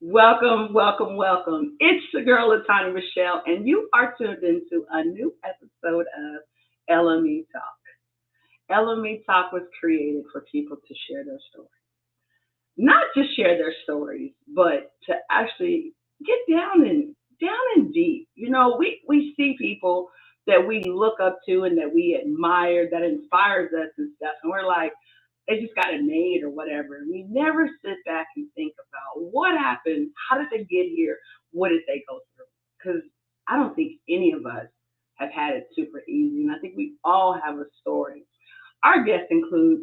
Welcome, welcome, welcome. It's the girl, Latanya Michelle, and you are tuned into a new episode of LME Talk. LME Talk was created for people to share their stories. Not just share their stories, but to actually get down and deep. We see people that we look up to and that we admire, that inspires us and stuff, and we're like, they just got it made or whatever. We never sit back and think about what happened, how did they get here, what did they go through? Because I don't think any of us have had it super easy, and I think we all have a story. Our guests include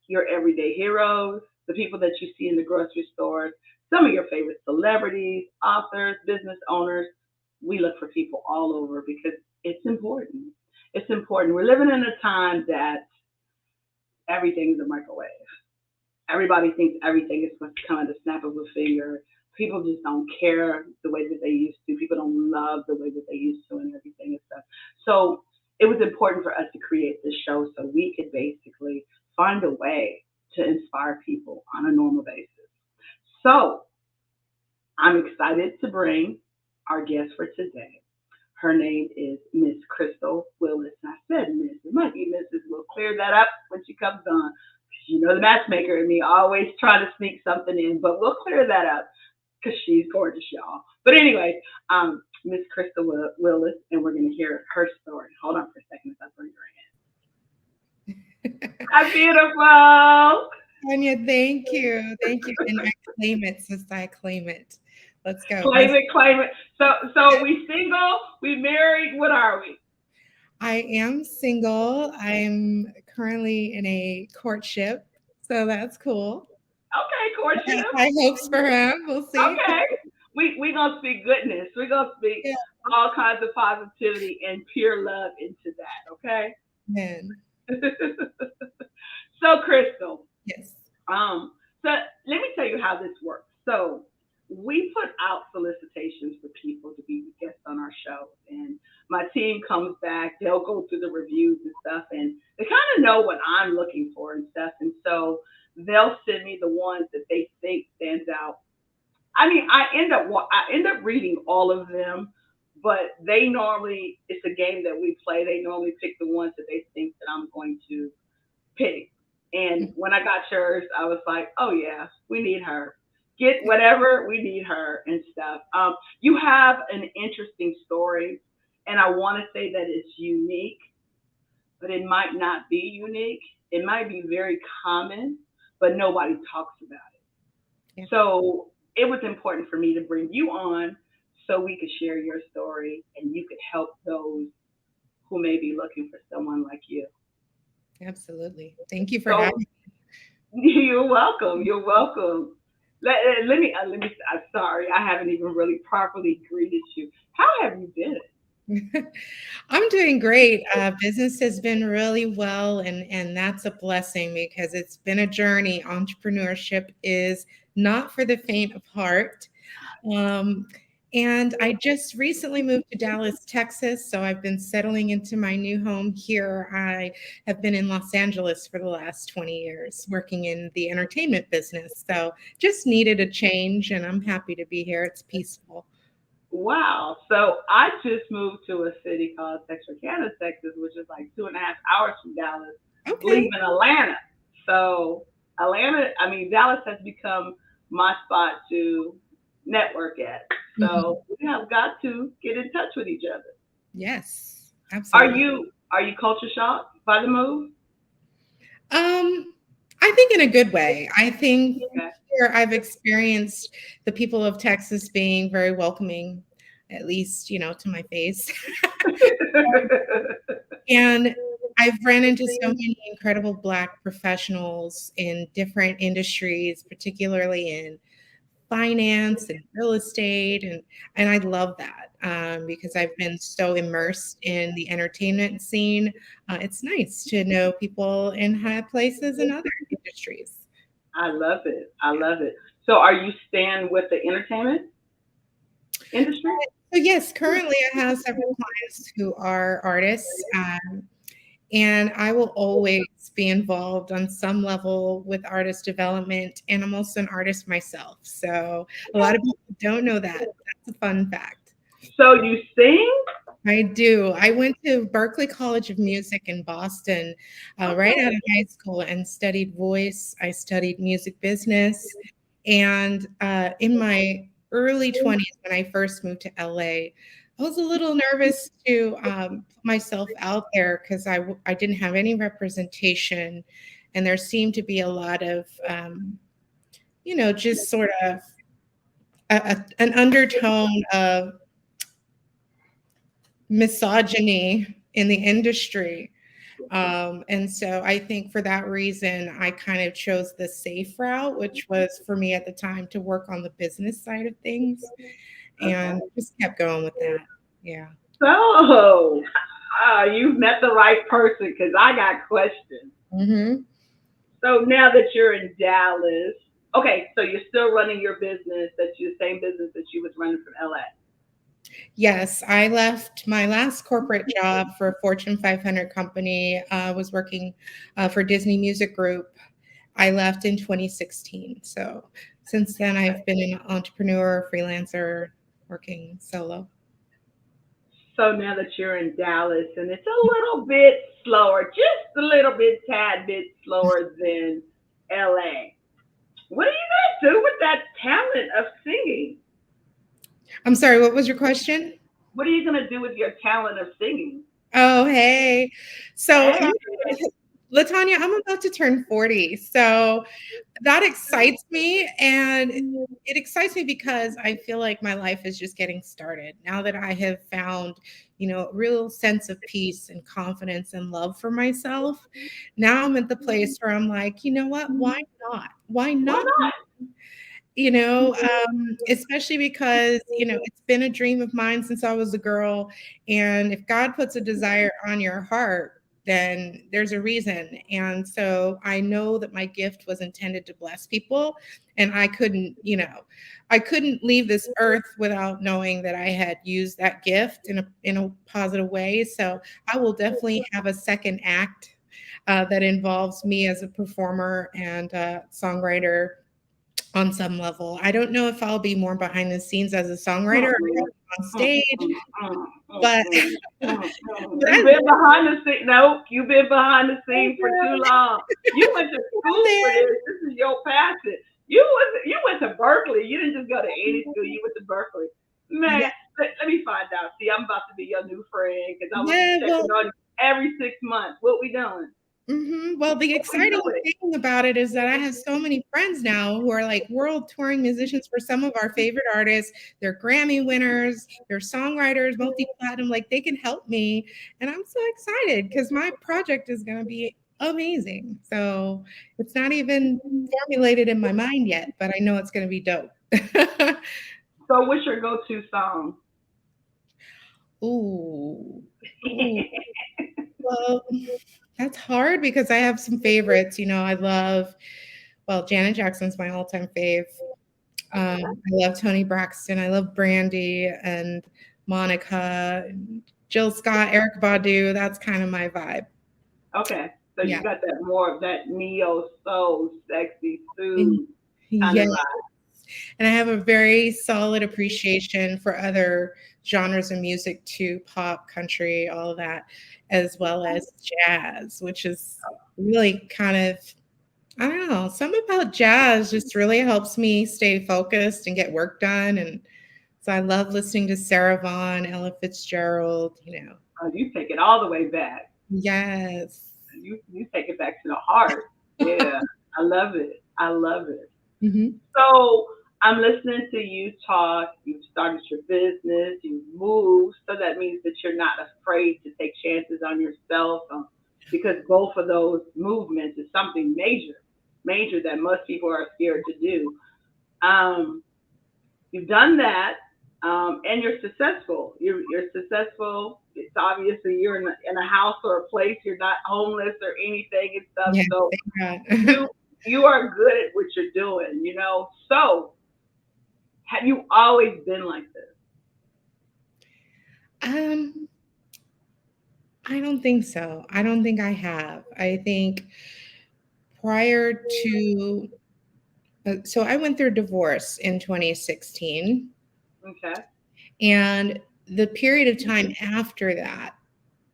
your everyday heroes, the people that you see in the grocery stores, some of your favorite celebrities, authors, business owners. We look for people all over because it's important. It's important. We're living in a time that everything's a microwave. Everybody thinks everything is supposed to come at the snap of a finger. People just don't care the way that they used to. People don't love the way that they used to and everything and stuff. So it was important for us to create this show so we could basically find a way to inspire people on a normal basis. So I'm excited to bring our guest for today. Her name is Miss Crystal Willis. And I said Miss. It might be Mrs. We'll clear that up when she comes on. You know the matchmaker in me always trying to sneak something in, but we'll clear that up because she's gorgeous, y'all. But anyway, Miss Crystal Willis, and we're going to hear her story. Hold on for a second as I bring her in. Hi, beautiful. Tanya, thank you. Thank you. And I claim it, sister. I claim it. Let's go. Claim it, claim it. So we single, we married. What are we? I am single. I'm currently in a courtship, so that's cool. Okay, I have courtship. high hopes for him. We'll see. Okay. We gonna speak goodness. We're gonna speak Yeah, all kinds of positivity and pure love into that, okay? man. So Crystal, Yes. so let me tell you how this works. So we put out solicitations for people to be guests on our show, and my team comes back. They'll go through the reviews and stuff, and they kind of know what I'm looking for and stuff. And so they'll send me the ones that they think stands out. I mean, I end up reading all of them, but they normally it's a game that we play. They normally pick the ones that they think that I'm going to pick. And when I got yours, I was like, oh yeah, we need her. Get whatever we need her and stuff. You have an interesting story, and I want to say that it's unique, but it might not be unique. It might be very common, but nobody talks about it. Yeah. So it was important for me to bring you on so we could share your story and you could help those who may be looking for someone like you. Absolutely. Thank you for having So me. you're welcome. You're welcome. Let me. I'm sorry, I haven't even really properly greeted you. How have you been? I'm doing great. Business has been really well, and that's a blessing because it's been a journey. Entrepreneurship is not for the faint of heart. Um, and I just recently moved to Dallas, Texas, so I've been settling into my new home here. I have been in Los Angeles for the last 20 years, working in the entertainment business. So just needed a change, and I'm happy to be here. It's peaceful. Wow. So I just moved to a city called Texarkana, Texas, which is like 2.5 hours from Dallas, Okay. leaving Atlanta. So Atlanta, I mean, Dallas has become my spot to network at. Mhm. So we have got to get in touch with each other. Yes, Are absolutely. you culture shocked by the move? Um, I think in a good way. I think Okay. here I've experienced the people of Texas being very welcoming, at least, to my face. And I've ran into so many incredible Black professionals in different industries, particularly in finance and real estate, and I love that because I've been so immersed in the entertainment scene. It's nice to know people in high places in other industries. I love it. I love it. So are you staying with the entertainment industry? So yes, currently I have several clients who are artists. And I will always be involved on some level with artist development. And I'm also an artist myself. So a lot of people don't know that. That's a fun fact. So you sing? I do. I went to Berklee College of Music in Boston right out of Okay. high school and studied voice. I studied music business. And in my early 20s, when I first moved to LA, I was a little nervous to put myself out there because I didn't have any representation. And there seemed to be a lot of, just sort of an undertone of misogyny in the industry. And so I think for that reason, I kind of chose the safe route, which was for me at the time to work on the business side of things and Okay. just kept going with that. Yeah. So, you've met the right person because I got questions. Hmm. So now that you're in Dallas, okay, so you're still running your business, that's your same business that you was running from LA. Yes, I left my last corporate job for a Fortune 500 company. Was working for Disney Music Group. I left in 2016. So since then, I've been an entrepreneur, freelancer, working solo. So now that you're in Dallas and it's a little bit slower, just a little bit, tad bit slower than LA. What are you gonna do with that talent of singing? I'm sorry, what was your question? What are you gonna do with your talent of singing? Oh, hey. So Hey, Latanya, I'm about to turn 40. So that excites me. And it excites me because I feel like my life is just getting started. Now that I have found, a real sense of peace and confidence and love for myself, now I'm at the place where I'm like, you know what? Why not? Why why not? not? Especially because, it's been a dream of mine since I was a girl. And if God puts a desire on your heart, then there's a reason. And so I know that my gift was intended to bless people. And I couldn't leave this earth without knowing that I had used that gift in a positive way. So I will definitely have a second act that involves me as a performer and songwriter on some level. I don't know if I'll be more behind the scenes as a songwriter or Mm-mm, on mm-mm, stage, but mm-mm, mm-mm. but I You've been behind the scene. No, you've been behind the scenes for too long. You went to school for this. This is your passion. You went to Berkeley. You didn't just go to any school. You went to Berkeley. yeah, Man, let me find out. See, I'm about to be your new friend because I'm gonna be yeah, checking well, on you every 6 months. What we doing? well, the What we exciting doing? thing about it is that I have so many friends now who are like world touring musicians for some of our favorite artists. They're Grammy winners, they're songwriters, multi-platinum, like they can help me. And I'm so excited because my project is going to be amazing. So it's not even formulated in my mind yet, but I know it's going to be dope. So, what's your go-to song? Ooh, ooh. Well, that's hard because I have some favorites. I love, well, Janet Jackson's my all-time fave. I love Tony Braxton. I love Brandy and Monica, and Jill Scott, Eric Badu. That's kind of my vibe. Okay, so you Yeah. got that more of that neo soul, sexy, And soothe kind yeah. of vibe. And I have a very solid appreciation for other genres of music too, pop, country, all of that, as well as jazz, which is really kind of, I don't know, something about jazz just really helps me stay focused and get work done. And so I love listening to Sarah Vaughan, Ella Fitzgerald. You take it all the way back. Yes. You take it back to the heart. Yeah, I love it. I love it. Hmm. So I'm listening to you talk. You've started your business. You've moved. So that means that you're not afraid to take chances on yourself, because both of those movements is something major, major that most people are scared to do. Um, you've done that, and you're successful. You're successful. It's obviously you're in a house or a place. You're not homeless or anything and stuff. Yeah, So thank God. you you are good at what you're doing. So have you always been like this? um, I don't think so. I don't think I have. I think prior to, so I went through divorce in 2016. Okay. And the period of time after that,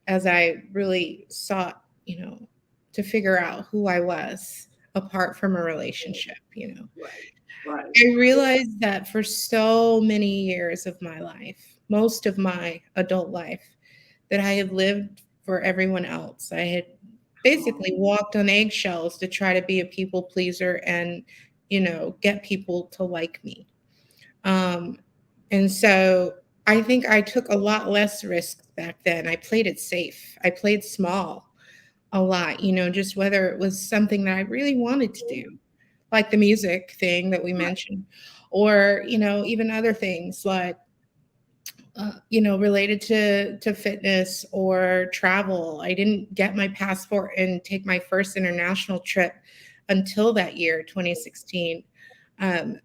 as I really sought, to figure out who I was apart from a relationship, Right. Right. I realized that for so many years of my life, most of my adult life, that I have lived for everyone else. I had basically Um, walked on eggshells to try to be a people pleaser and, get people to like me. Um, and so I think I took a lot less risks back then. I played it safe. I played small a lot, just whether it was something that I really wanted to do, like the music thing that we right. mentioned, or, even other things like, related to fitness or travel. I didn't get my passport and take my first international trip until that year, 2016. Um,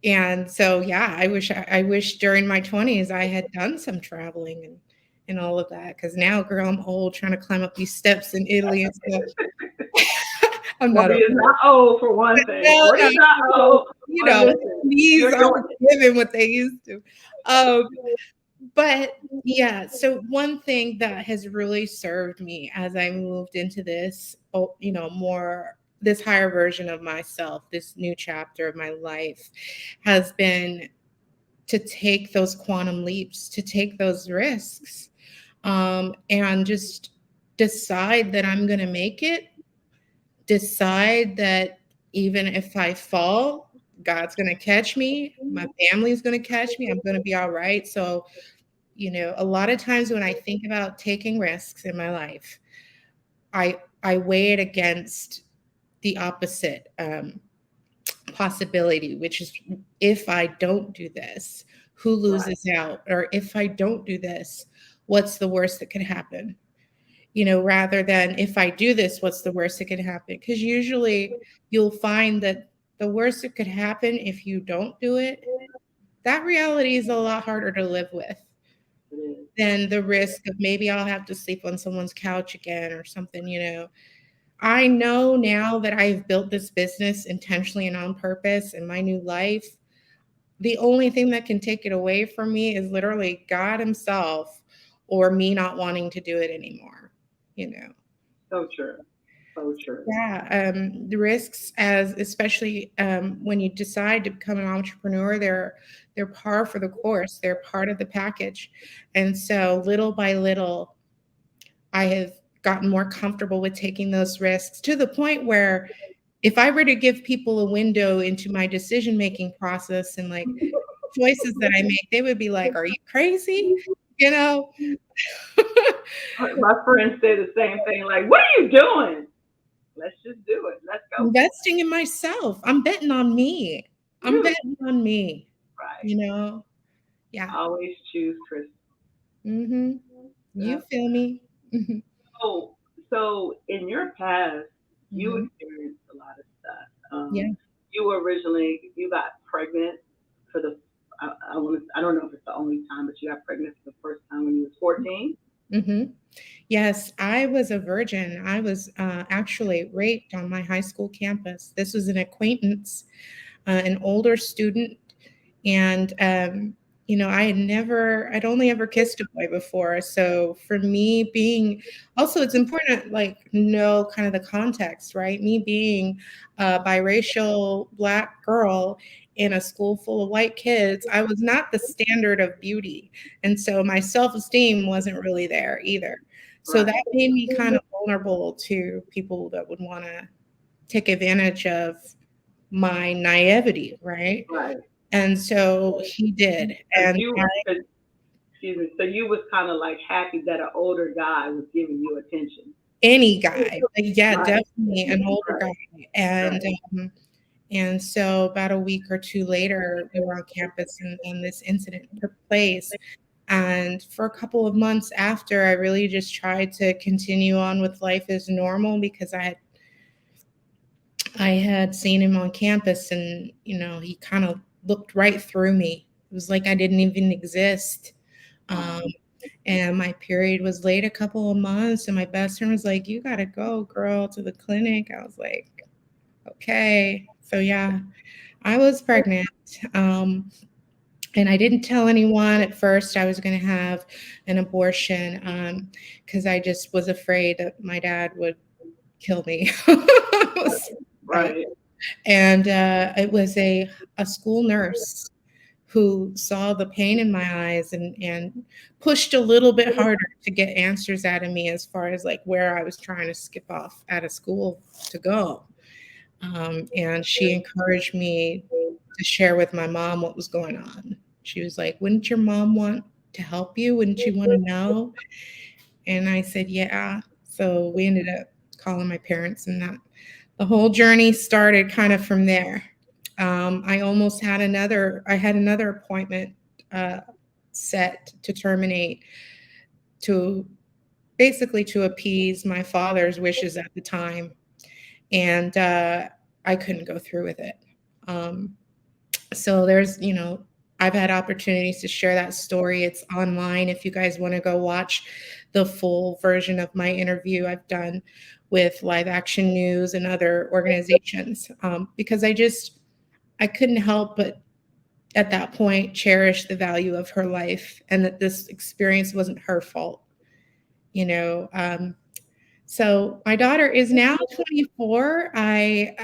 and so, yeah, I wish during my 20s I had done some traveling and all of that. Because now, girl, I'm old trying to climb up these steps in Italy and stuff. I'm Well, not he old. is not old for one thing. No, Or no, he's not no. old. But listen, Knees you're doing aren't giving what they used to. Um, but yeah, so one thing that has really served me as I moved into this, more this higher version of myself, this new chapter of my life, has been to take those quantum leaps, to take those risks, and just decide that I'm going to make it, decide that even if I fall, God's going to catch me, my family's going to catch me, I'm going to be all right. So, a lot of times when I think about taking risks in my life, I weigh it against the opposite possibility, which is, if I don't do this, who right. loses out? Or if I don't do this, what's the worst that could happen? Rather than, if I do this, what's the worst that could happen? Because usually you'll find that the worst that could happen if you don't do it, that reality is a lot harder to live with It is. than the risk of maybe I'll have to sleep on someone's couch again or something. I know now that I've built this business intentionally and on purpose in my new life. The only thing that can take it away from me is literally God Himself or me not wanting to do it anymore. You know, So true. So true. yeah. The risks, as especially when you decide to become an entrepreneur, they're par for the course. They're part of the package, and so little by little, I have gotten more comfortable with taking those risks to the point where if I were to give people a window into my decision making process and like choices that I make, they would be like, "Are you crazy?" You know, My friends say the same thing. Like, what are you doing? Let's just do it. Let's go. investing in myself. I'm betting on me. I'm You betting on me. right. You know, yeah. Always choose Crystal. Mm-hmm. You Yeah. feel me? Mhm. So, so in your past, you Mhm. experienced a lot of stuff. Yeah. You originally you got pregnant for the I don't know if it's the only time, but you got pregnant for the first time when you was 14. Hmm. Yes, I was a virgin. I was actually raped on my high school campus. This was an acquaintance, an older student, and I'd only ever kissed a boy before. So for me, being also, it's important to like know kind of the context, right? Me being a biracial Black girl in a school full of white kids, I was not the standard of beauty, and so my self-esteem wasn't really there either. So that Right. made me kind of vulnerable to people that would want to take advantage of my naivety, right? Right. And so he did. Because And you, cause, excuse me. So you was kind of like happy that an older guy was giving you attention. any guy, but yeah, Right. definitely an older Right. guy. And Right. and so about a week or two later, we were on campus and this incident took place. And for a couple of months after, I really just tried to continue on with life as normal because I had seen him on campus and he kind of looked right through me. It was like I didn't even exist. Um, Wow. And my period was late a couple of months, and my best friend was like, "You gotta go, girl, to the clinic." I was like, "Okay." So yeah, I was pregnant. Um, and I didn't tell anyone at first I was going to have an abortion because I just was afraid that my dad would kill me. I was sad. Right. And it was a school nurse who saw the pain in my eyes and pushed a little bit harder to get answers out of me as far as like where I was trying to skip off out of school to go. And she encouraged me to share with my mom what was going on. She was like, "Wouldn't your mom want to help you? Wouldn't you want to know?" And I said, "Yeah." So we ended up calling my parents, and that the whole journey started kind of from there. I had another appointment uh, set to terminate to basically to appease my father's wishes at the time, and I couldn't go through with it. Um, so I've had opportunities to share that story. It's online if you guys want to go watch the full version of my interview I've done with Live Action News and other organizations, because I couldn't help but at that point cherish the value of her life and that this experience wasn't her fault. You know, so my daughter is now 24. I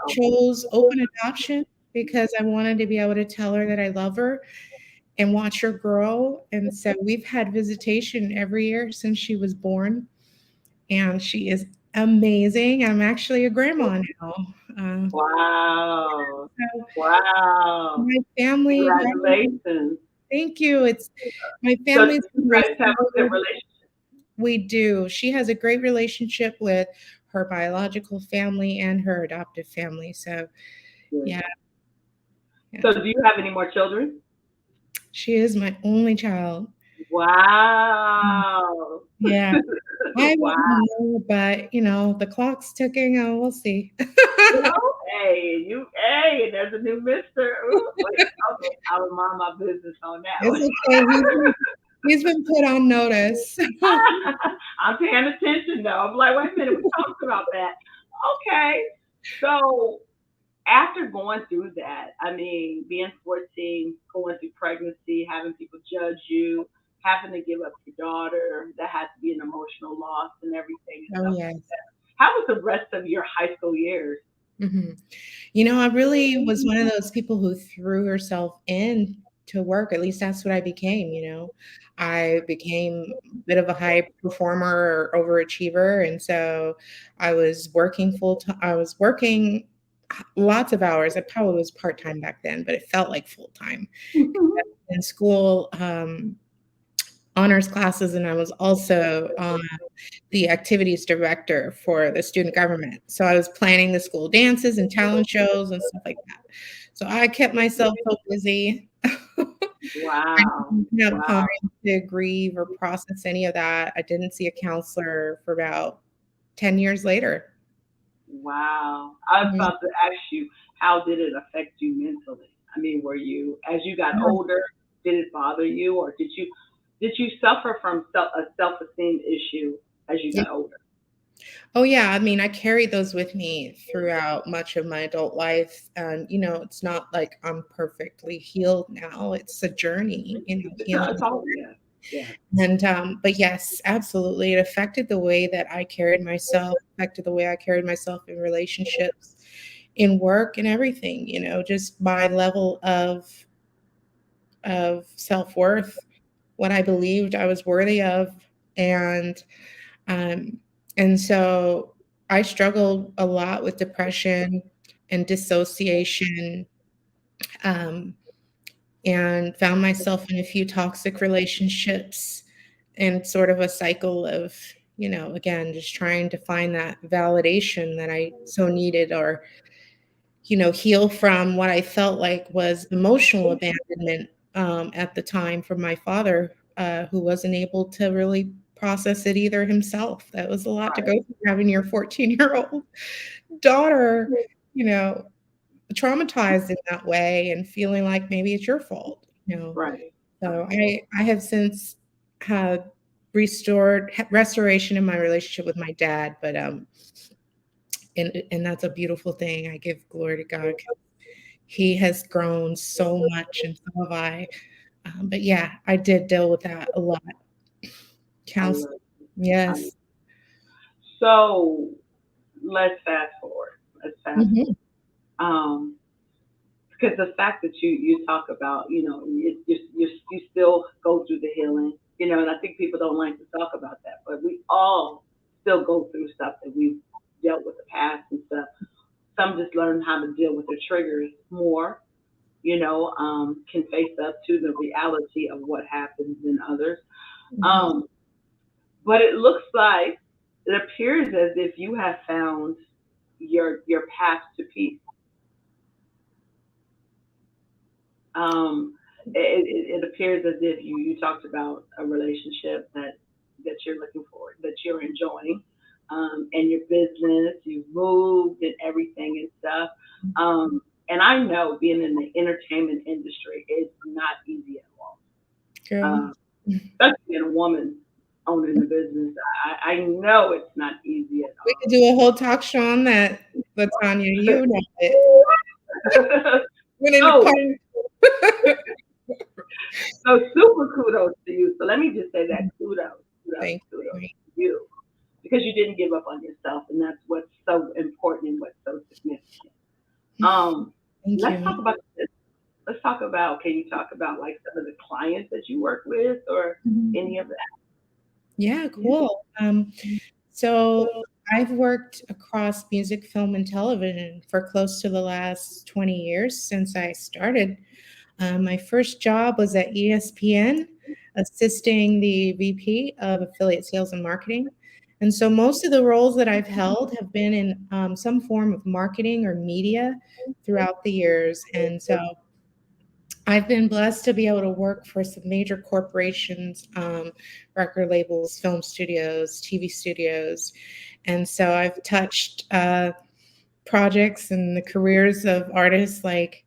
chose open adoption because I wanted to be able to tell her that I love her and watch her grow. And so we've had visitation every year since she was born, and she is amazing. I'm actually a grandma now. Wow. So Wow. my family, Congratulations. thank you. It's my So do family's you very guys have a good supportive. relationship? We do. She has a great relationship with her biological family and her adoptive family. So, yeah, yeah. So do you have any more children? She is my only child. Mm, Wow. yeah. I Wow. want more, but the clock's ticking. We'll see. Well, hey, there's a new mister. Ooh, wait, okay, I'll mind my business on that It's one. okay. He's been put on notice. I'm paying attention though. I'm like, wait a minute, we talked about that. Okay. So after going through that, I mean, being 14, going through pregnancy, having people judge you, having to give up your daughter, that had to be an emotional loss and everything and Oh, stuff. yes. How was the rest of your high school years? hmm I really was one of those people who threw herself in to work. At least that's what I became. I became a bit of a high performer or overachiever. And so I was working full time. I was working lots of hours. It probably was part time back then, but it felt like full time in school. Honors classes, and I was also the activities director for the student government. So I was planning the school dances and talent shows and stuff like that. So I kept myself so busy. I Wow. didn't have time Wow. to grieve or process any of that. I didn't see a counselor for about 10 years later. Wow. I was Mhm. about to ask you, how did it affect you mentally? I mean, were you, as you got Yeah. older, did it bother you, or did you suffer from a self-esteem issue as you Yeah. got older? Oh, yeah. I mean, I carried those with me throughout much of my adult life. And, it's not like I'm perfectly healed now. It's a journey, No, healing. it's all, yeah, yeah. And but yes, absolutely, it affected the way that I carried myself, affected the way I carried myself in relationships, in work, and everything. Just my level of self worth, what I believed I was worthy of, and um, and so I struggled a lot with depression and dissociation. Um, and found myself in a few toxic relationships and sort of a cycle of, again, just trying to find that validation that I so needed, or, heal from what I felt like was emotional abandonment at the time from my father, who wasn't able to really process it either himself. That was a lot to go Right, through, having your 14-year-old daughter, you know, traumatized in that way and feeling like maybe it's your fault. right, So right. I have since had restoration in my relationship with my dad, but and that's a beautiful thing. I give glory to God. He has grown so much, and so have I. But yeah, I did deal with that a lot. I Counseling, love it. yes. So let's fast forward. Let's fast Mhm. forward. Um, because the fact that you talk about, you still go through the healing, and I think people don't like to talk about that, but we all still go through stuff that we've dealt with the past and stuff. Some just learn how to deal with their triggers more, can face up to the reality of what happens than others. Mhm. Um, but it looks like it appears as if you have found your path to peace. Um, it appears as if you talked about a relationship that you're looking for, that you're enjoying, and your business, you've moved and everything and stuff. And I know being in the entertainment industry is not easy at all. Girl, Um, Especially being a woman owning a business. I know it's not easy at we could do a whole talk show on that, Latanya. You know it. all. Went into So, part. so super kudos to you. So let me just say that Thank kudos you. to you because you didn't give up on yourself, and that's what's so important and what's so significant. Um, Thank let's you. talk about this. Let's talk about. Can you talk about like some of the clients that you work with or Mhm. any of that? Yeah, Yeah. cool. So I've worked across music, film, and television for close to the last 20 years since I started. My first job was at ESPN, assisting the VP of affiliate sales and marketing. And so most of the roles that I've held have been in some form of marketing or media throughout the years. And so I've been blessed to be able to work for some major corporations, record labels, film studios, TV studios. And so I've touched projects and the careers of artists like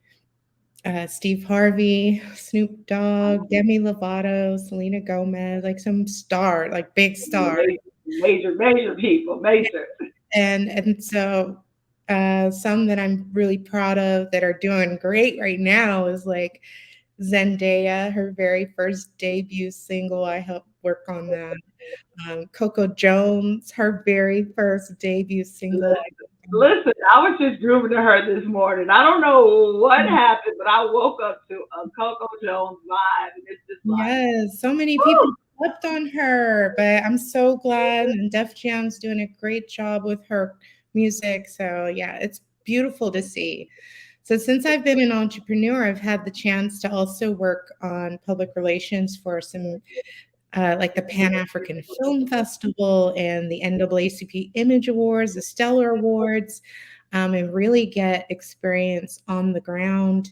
Steve Harvey, Snoop Dogg, Demi Lovato, Selena Gomez, like some star, like big star. Major people, major. And so some that I'm really proud of that are doing great right now is like Zendaya, her very first debut single. I helped work on that. Coco Jones, her very first debut single. Listen, I was just grooving to her this morning. I don't know what happened, but I woke up to a Coco Jones vibe, and it's just like, Yes, so many people woo, slept on her, but I'm so glad, and Def Jam's doing a great job with her music. So yeah, it's beautiful to see. So since I've been an entrepreneur, I've had the chance to also work on public relations for some like the Pan African Film Festival and the NAACP Image Awards, the Stellar Awards, and really get experience on the ground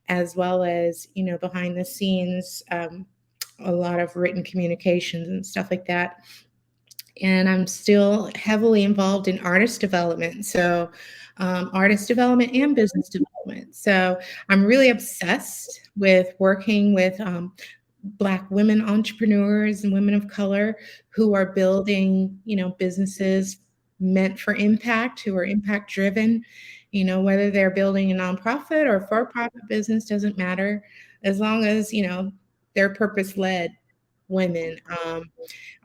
as well as, behind the scenes, a lot of written communications and stuff like that. And I'm still heavily involved in artist development. So, artist development and business development. So, I'm really obsessed with working with Black women entrepreneurs and women of color who are building, businesses meant for impact, who are impact driven. Whether they're building a nonprofit or for profit business doesn't matter, as long as they're purpose led women.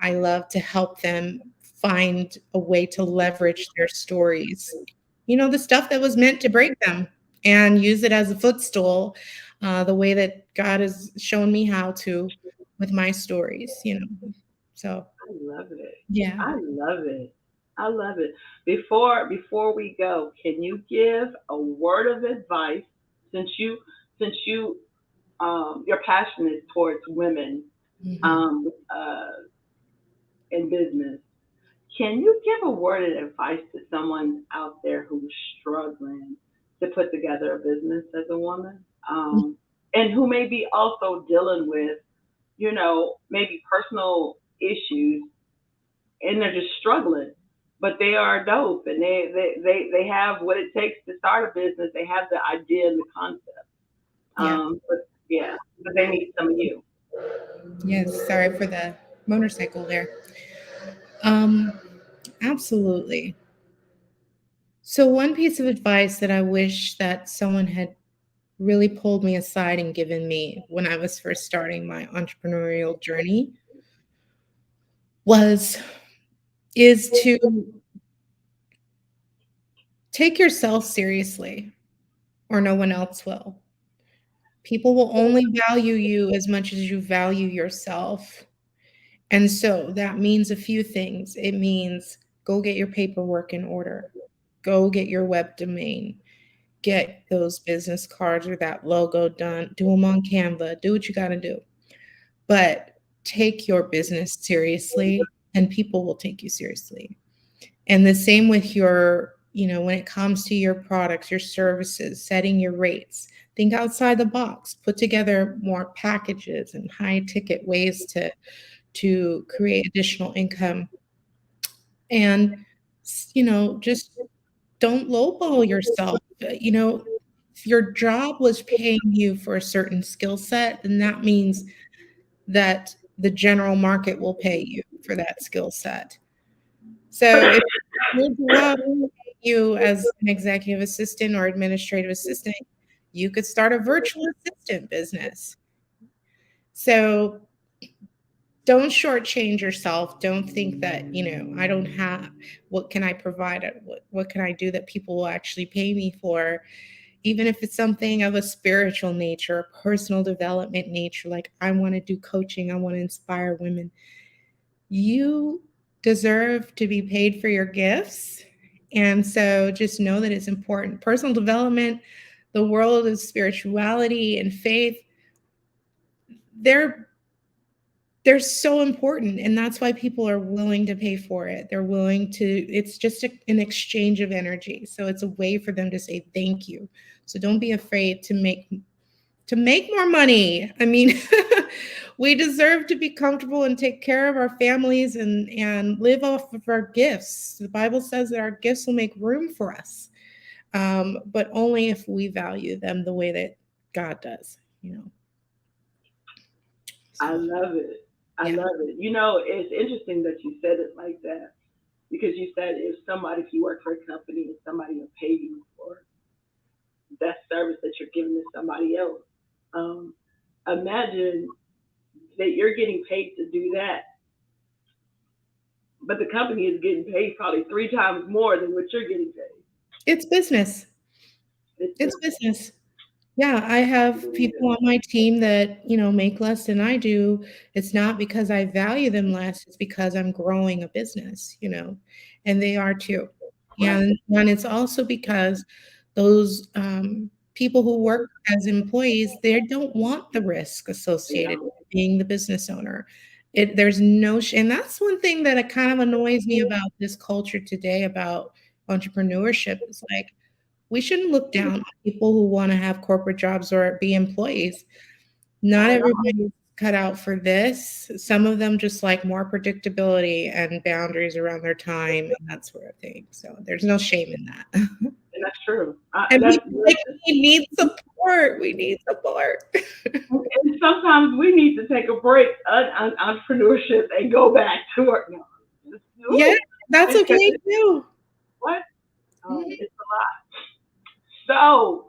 I love to help them find a way to leverage their stories, the stuff that was meant to break them, and use it as a footstool, the way that God has shown me how to with my stories. So, I love it. yeah. I love it. I love it. Before we go, can you give a word of advice since you your passion is towards women Mhm. um, in business? Can you give a word of advice to someone out there who's struggling to put together a business as a woman, and who may be also dealing with, maybe personal issues, and they're just struggling, but they are dope, and they have what it takes to start a business. They have the idea and the concept. Yeah. But yeah, but they need some of you. Yes. Sorry for the motorcycle there. Um, absolutely. So one piece of advice that I wish that someone had really pulled me aside and given me when I was first starting my entrepreneurial journey was is to take yourself seriously or no one else will. People will only value you as much as you value yourself. And so that means a few things. It means go get your paperwork in order. Go get your web domain. Get those business cards or that logo done. Do them on Canva. Do what you got to do. But take your business seriously and people will take you seriously. And the same with your, when it comes to your products, your services, setting your rates, think outside the box, put together more packages and high ticket ways to create additional income. And, just don't lowball yourself. If your job was paying you for a certain skill set, then that means that the general market will pay you for that skill set. So if your job pay you as an executive assistant or administrative assistant, you could start a virtual assistant business. So don't shortchange yourself. Don't think that, I don't have, what can I provide? What can I do that people will actually pay me for? Even if it's something of a spiritual nature, a personal development nature, like I want to do coaching, I want to inspire women. You deserve to be paid for your gifts. And so just know that it's important. Personal development, the world of spirituality and faith, they're they're so important, and that's why people are willing to pay for it. They're willing to, it's just an exchange of energy. So it's a way for them to say thank you. So don't be afraid to make more money. I mean, we deserve to be comfortable and take care of our families and live off of our gifts. The Bible says that our gifts will make room for us, but only if we value them the way that God does. I So love it. I yeah. love it. It's interesting that you said it like that because you said if you work for a company and somebody will pay you for that service that you're giving to somebody else, um, imagine that you're getting paid to do that, but the company is getting paid probably three times more than what you're getting paid. It's business. It's It's just, business. Yeah, I have people on my team that, make less than I do. It's not because I value them less, it's because I'm growing a business, and they are too. right. And it's also because those people who work as employees, they don't want the risk associated No, with being the business owner. There's no, and that's one thing that it kind of annoys me about this culture today about entrepreneurship is like, we shouldn't look down on people who want to have corporate jobs or be employees. Not not at all. everybody's cut out for this. Some of them just like more predictability and boundaries around their time and that sort of thing. So there's no shame in that. And that's true. And That's people like me need support. We need support. and sometimes we need to take a break on entrepreneurship and go back to work. No, Yeah, ooh, that's because okay too. what? Mhm. It's a lot. So,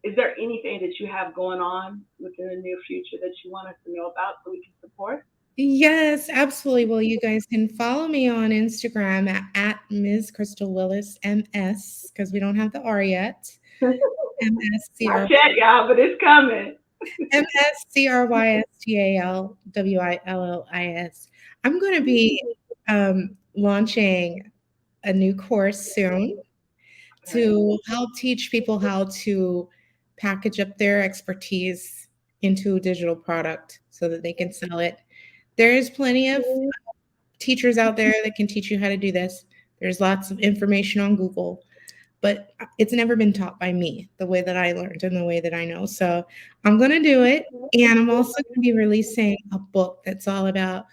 is there anything that you have going on within the near future that you want us to know about so we can support? Yes, absolutely. Well, you guys can follow me on Instagram at Ms. Crystal Willis MS because we don't have the R yet. Not MSCR yet, y'all, but it's coming. MSCRYSTALWILLIS. I'm going to be launching a new course soon Okay. to help teach people how to package up their expertise into a digital product so that they can sell it. There's plenty of teachers out there that can teach you how to do this. There's lots of information on Google, but it's never been taught by me the way that I learned and the way that I know. So I'm going to do it. And I'm also going to be releasing a book that's all about,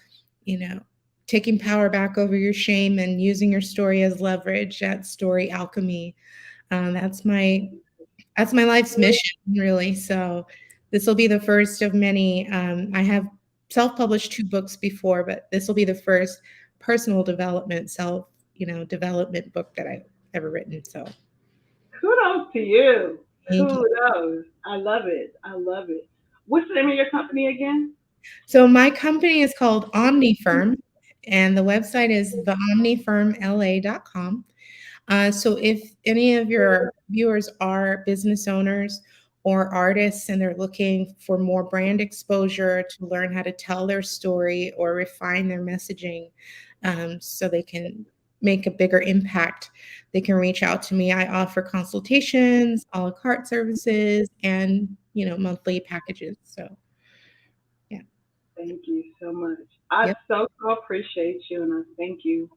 you know, taking power back over your shame and using your story as leverage. That story alchemy. That's my life's mission, really. So this will be the first of many. I have self-published 2 books before, but this will be the first personal development, development book that I've ever written. So Kudos to you. thank you. Kudos. I love it. I love it. What's the name of your company again? So my company is called OmniFirm, and the website is theomnifirmla.com. So if any of your viewers are business owners or artists and they're looking for more brand exposure to learn how to tell their story or refine their messaging, so they can make a bigger impact, they can reach out to me. I offer consultations, a la carte services, and monthly packages. So yeah, Thank you so much. I yep. so appreciate you, and I thank you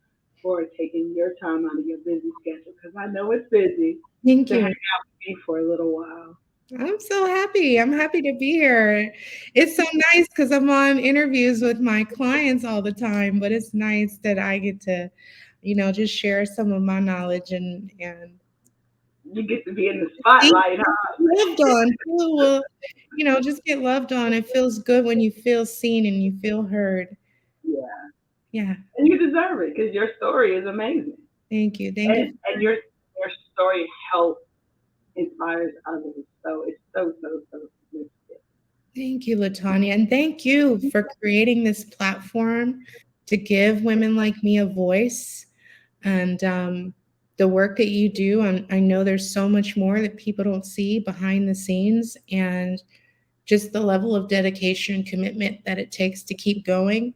for taking your time out of your busy schedule because I know it's busy Thank to hang you. out with me for a little while. I'm so happy. I'm happy to be here. It's so nice because I'm on interviews with my clients all the time, but it's nice that I get to, just share some of my knowledge and You get to be in the see spotlight, huh? loved on too. Well, just get loved on. It feels good when you feel seen and you feel heard. Yeah, Yeah. and you deserve it because your story is amazing, Thank you. Thank and you. your story helps inspires others. So it's so significant. Thank you, Latanya. And thank you for creating this platform to give women like me a voice. And the work that you do, I know there's so much more that people don't see behind the scenes, and just the level of dedication and commitment that it takes to keep going.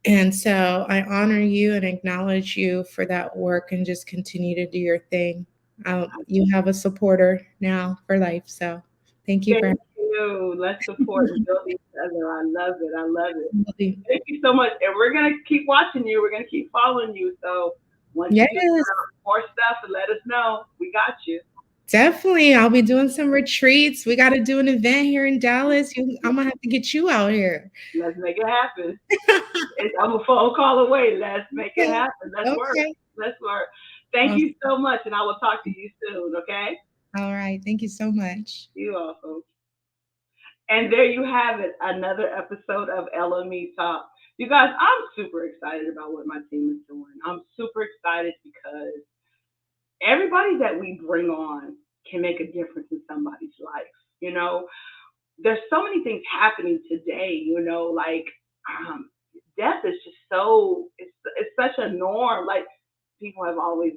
And so I honor you and acknowledge you for that work and just continue to do your thing. You have a supporter now for life. So thank you for Thank you. Let's support and build each other. I love it. I love it. having. Thank you so much. And we're gonna keep watching you. We're gonna keep following you. So once you do Yes, more stuff, let us know. We got you. definitely. I'll be doing some retreats. We got to do an event here in Dallas. I'm gonna have to get you out here. Let's make it happen. I'm a phone call away. Let's make it Okay. happen. Let's work. Okay. Let's work. Thank you Awesome. so much, and I will talk to you soon. Okay? All right. Thank you so much. You also. And there you have it, another episode of LME Talk. You guys, I'm super excited about what my team is doing. I'm super excited because everybody that we bring on can make a difference in somebody's life. You know, there's so many things happening today, like um, death is just it's such a norm. Like people have always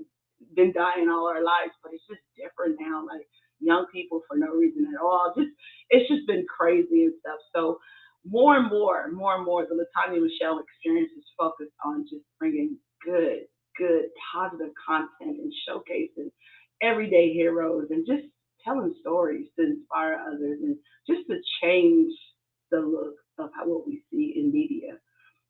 been dying all our lives, but it's just different now. Like young people for no reason at all. Just it's just been crazy and stuff. So more and more, the Latanya Michelle experience is focused on just bringing good, positive content and showcasing everyday heroes and just telling stories to inspire others and just to change the look of what we see in media.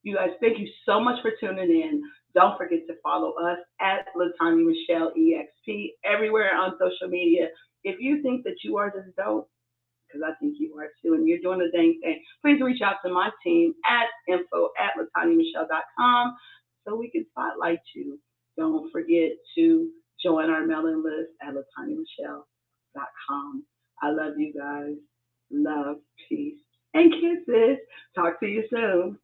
You guys, thank you so much for tuning in. Don't forget to follow us at Latanya Michelle EXP everywhere on social media. If you think that you are just dope, because I think you are too, and you're doing the dang thing, please reach out to my team at info@latanyamichelle.com so we can spotlight you. Don't forget to join our mailing list at latanyamichelle.com. I love you guys. Love, peace, and kisses. Talk to you soon.